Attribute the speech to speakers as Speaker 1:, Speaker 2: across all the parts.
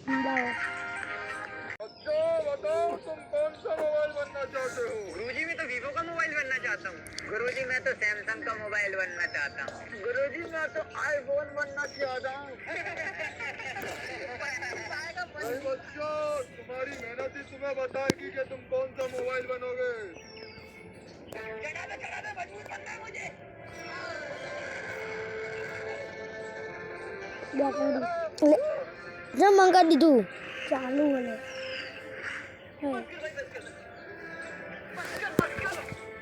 Speaker 1: बच्चों बताओ तुम कौन सा मोबाइल बनना चाहते हो?
Speaker 2: गुरुजी मैं तो वीवो का मोबाइल बनना चाहता हूँ। गुरुजी मैं तो सैमसंग का मोबाइल बनना चाहता हूँ।
Speaker 1: गुरुजी मैं तो आईफोन बनना चाहता हूँ। भाई बच्चों तुम्हारी मेहनत ही तुम्हें बताएगी कि तुम कौन सा मोबाइल बनोगे।
Speaker 2: चढ़ा दे मजबूत बनना है मुझे।
Speaker 3: जब मंगा दीदू चालू होने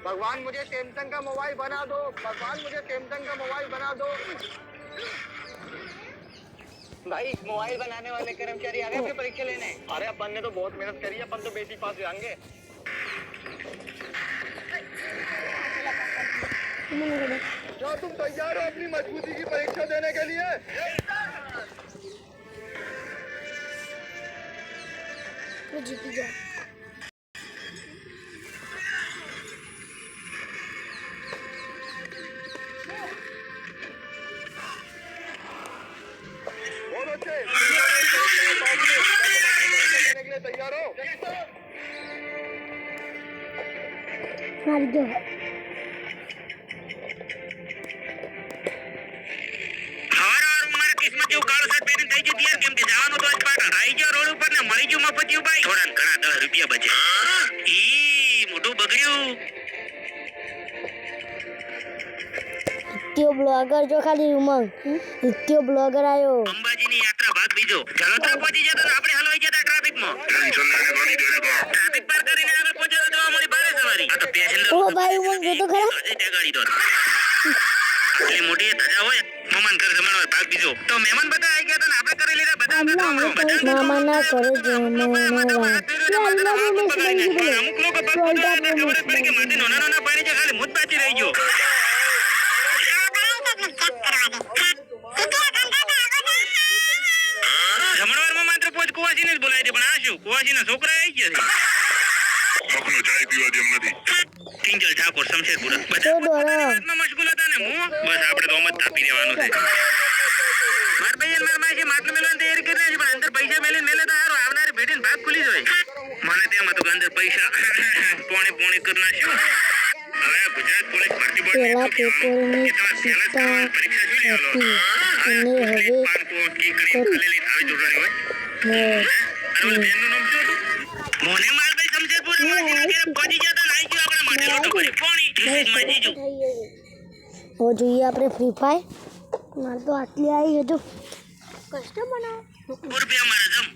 Speaker 1: भगवान मुझे सैमसंग का मोबाइल बना दो। भगवान मुझे सैमसंग का मोबाइल बना दो।
Speaker 2: भाई मोबाइल बनाने वाले कर्मचारी आ गए अपनी परीक्षा लेने।
Speaker 1: अरे अपन ने तो बहुत मेहनत करी है, अपन तो बेसिक पास जाएंगे। क्या तुम तैयार हो अपनी मजबूती की परीक्षा देने के लिए?
Speaker 3: जीती जा
Speaker 1: बहुत अच्छे देने के लिए तैयार हो?
Speaker 3: मार दो
Speaker 2: કિસ્મત જેવું કાળું શર્ટ પહેરીને થઈ ગયું તૈયાર કેમ કે જવાનું તો આજ પાટણ આવી ગયો રોડ ઉપર ને મળી ગયું મફતિયું ભાઈ થોડા ઘણા 10 રૂપિયા બચે ઈ મોટું બગડ્યું
Speaker 3: इत्यो ब्लॉगर जो खाली उमंग इत्यो ब्लॉगर आयो
Speaker 2: અંબાજીની યાત્રા ભાગ બીજો જલોત્રા પહોંચી જતા તો આપણે હલવાઈ જતા ટ્રાફિકમાં ટેન્શન લેને કોની દેને કો ટ્રાફિક પાર કરીને આગળ પહોંચ્યા તો અમારી ભારે સવારી આ તો પેસેન્જર
Speaker 3: ओ भाई उमंग जो तो खरा
Speaker 2: હજી ગાડી દો આટલી મોટી ધજા હોય મહેમાન ઘર જમણવાર ભાગ બીજો તો મહેમાન બધા આવી ગયા હતા ને આપણે કરી લીધા બધા
Speaker 3: मामा ना करे जो
Speaker 2: અમુક લોકો ભાગ ખબર જ પડી કે માટી નાના નાના પાણી છે ખાલી મુદ બાચી રહી ગયો જમણવારમાં માત્ર પોચ કુવાસીને જ બોલાય છે પણ આ શું કુવાસીના છોકરા આવી ગયા છે કોકનો ચાય પીવા દેમ નથી કિંજલ ઠાકોર શમશેરપુર બધા મશગુલ હતા ને હું બસ આપણે તો મત તાપી રહેવાનું છે માર ભાઈ માર માસી માટલું મેલવાની તૈયારી કરી છે પણ અંદર પૈસા મેલે તો હારો આવનારી ભેટીને ભાગ ખુલી જાય મને તેમ હતું કે અંદર પૈસા પોણે કરી નાખ્યો હવે ગુજરાત પોલીસ ભરતી બોર્ડ
Speaker 3: પેલા પેપરની ચિંતા હતી અને હવે
Speaker 2: મોને માલભાઈ શમશેરપુર પહોંચી જતા નાઈ ગયો આપણા માટે લોટો કરી પોણી ડિસ્ટ્રિક્ટમાં જીજો
Speaker 3: હવે જોઈએ આપણે ફ્રી ફાયર મારે તો આટલી આવી હજુ કસ્ટમ બનાવો
Speaker 2: રૂપિયા મારા જમ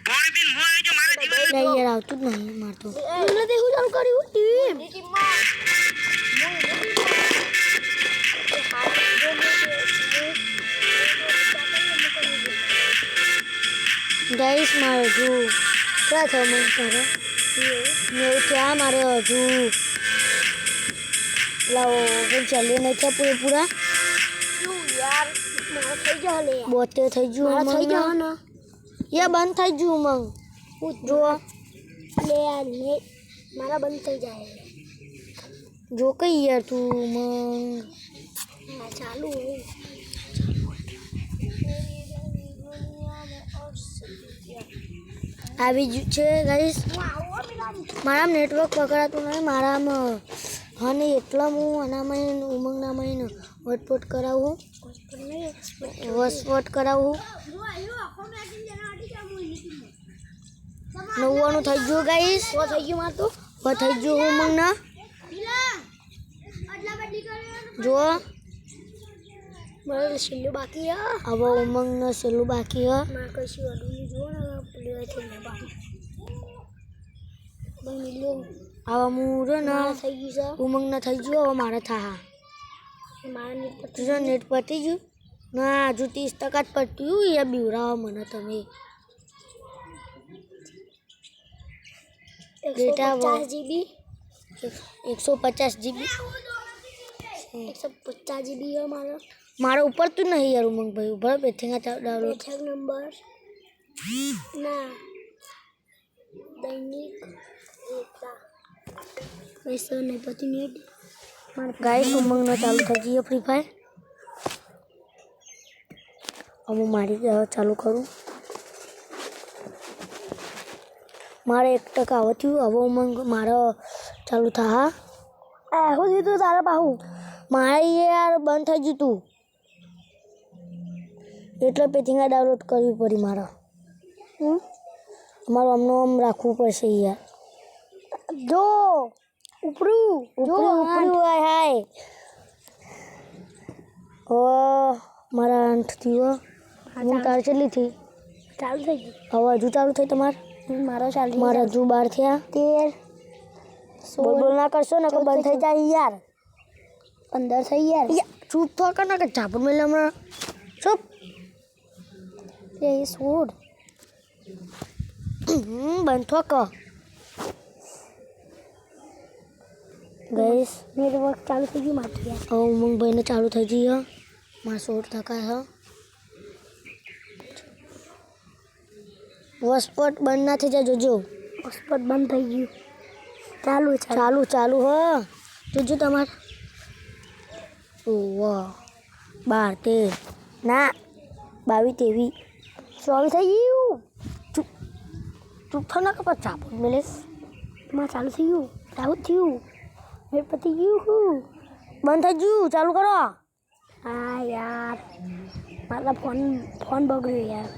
Speaker 2: પોણી પીન હું આવી જો મારા જીવન
Speaker 3: નહીં યાર આવતું જ નહીં મારતો મને દેખું ચાલુ કર્યું ટીમ ગાઈસ મારે હજુ ક્યાં થયો મને તારે મેં ક્યાં મારે હજુ લાવો પણ ચાલી નહીં થયા પૂરેપૂરા યાર થઈ ગયો લે 72 થઈ ગયું થઈ ગયો ને યા બંધ થઈ ગયું મંગ જો લે યાર મારા બંધ થઈ જાય જો કઈ યાર તું મંગ ચાલુ આવી ગયું છે ગાઈસ મારા નેટવર્ક પકડાતું નહીં મારામાં હા નહીં એટલા હું આનામાં ઉમંગનામાં વટપટ કરાવું વસવટ કરાવું 99 થઈ ગયું ગાઈસ થઈ ગયું માર તો થઈ ગયું ઉમંગના જો મારે છેલ્લું બાકી હવે ઉમંગના છેલ્લું બાકી મારે કશું અડું જુઓ ને પ્લેયર થઈ બાકી હવે હું રે ના થઈ ગયું છે ઉમંગના થઈ ગયું હવે મારે થા મારા નેટ પતી ગયું ના હજુ 30% જ પટ્યું એ બીવરાવો મને તમે ડેટા 50 GB 150 GB 150 GB है मारा ऊपर तो नहीं यार उमंग भाई ऊपर बैठेगा डाउनलोड नंबर ना दैनिक वैसे नहीं पता नेट गाइस उमंग ना चालू कर दिया फ्री फायर अब मैं मारी चालू करूँ મારે 1% આવો થયું હવે ઉમંગ મારો ચાલુ થા હું દીધું તારા બાહુ મારે યાર બંધ થઈ ગયું તું એટલે પેથિંગા ડાઉનલોડ કરવી પડી મારે મારું આમનું આમ રાખવું પડશે યાર જો ઉપરું હાય ઓ મારા 8 થયો હું તાર કેટલી થઈ ચાલુ થઈ ગઈ હવે હજુ ચાલુ થઈ તમારે મારા ચાલુ મારા હજુ 12 થયા 13 બોલ ના કરશો ને કે બંધ થઈ જાય યાર 15 થઈ યાર ચૂપ થો કર ના કે ચાપડ મેલે હમણાં ચૂપ એ છોડ બંધ થો ક ગાઈસ મેરે વર્ક ચાલુ થઈ ગયું મારતી યાર ઉમંગ ભાઈને ચાલુ થઈ ગઈ મારા 16 થકા હે વોસ્પોટ બંધ ના થઈ જાય જોજો વોસ્પોટ બંધ થઈ ગયું ચાલુ હ જોજો તમાર ઓ વાહ 12 13 ના 22 23 24 થઈ ગયું ચૂપ થો ના કપા ચાપો મેલે માં ચાલુ થઈ ગયું ચાલુ થયું મેં પતી ગયું બંધ થઈ ગયું ચાલુ કરો હા યાર મારા ફોન બગડ્યો યાર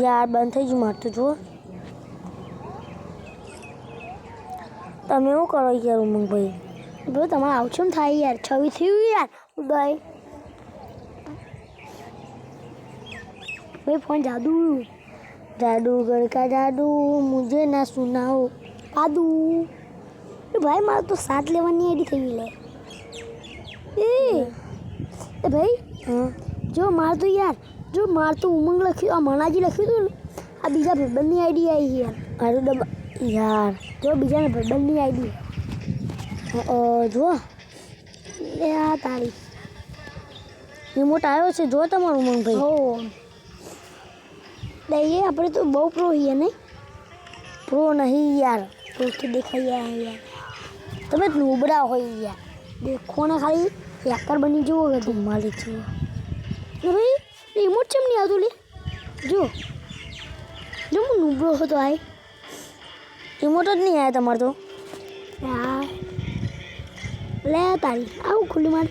Speaker 3: યાર બંધ થઈ ગયું મારે તો જુઓ તમે શું કરો યાર ઉમંગભાઈ જો તમારે આવશે ને થાય યાર 26 થયું યાર ભાઈ ફોન जादूगर का जादू मुझे ना सुनाओ आदू भाई मार तो 7 लेवनी आईडी થઈ લે એ ભાઈ જો માર તો યાર જો માર તો ઉમંગ લખ્યું આ મણાજી લખ્યું તું આ બીજા ભાઈબંધની આઈડી આવી યાર આરું ડબ્બા યાર જો બીજાના ભાઈબંધની આઈડી જો એ આ તારી રિમોટ આવ્યો છે જો તમારું ઉમંગ ભાઈ હો नहीं अपने तो बहुत प्रो ही है नहीं प्रो नहीं यार प्रो तो दिखाइए यार તમે નુબડા હોય યાર દેખો ને ખાલી હેકર બની જવો કે તું માલિક છો ને ભાઈ રિમોટ કેમ નહીં આવતું લે જો હું નુબડો હતો આય રિમોટ જ નહીં આવ્યા તમારે તો યાર લે તારી આવું ખુલ્લી માર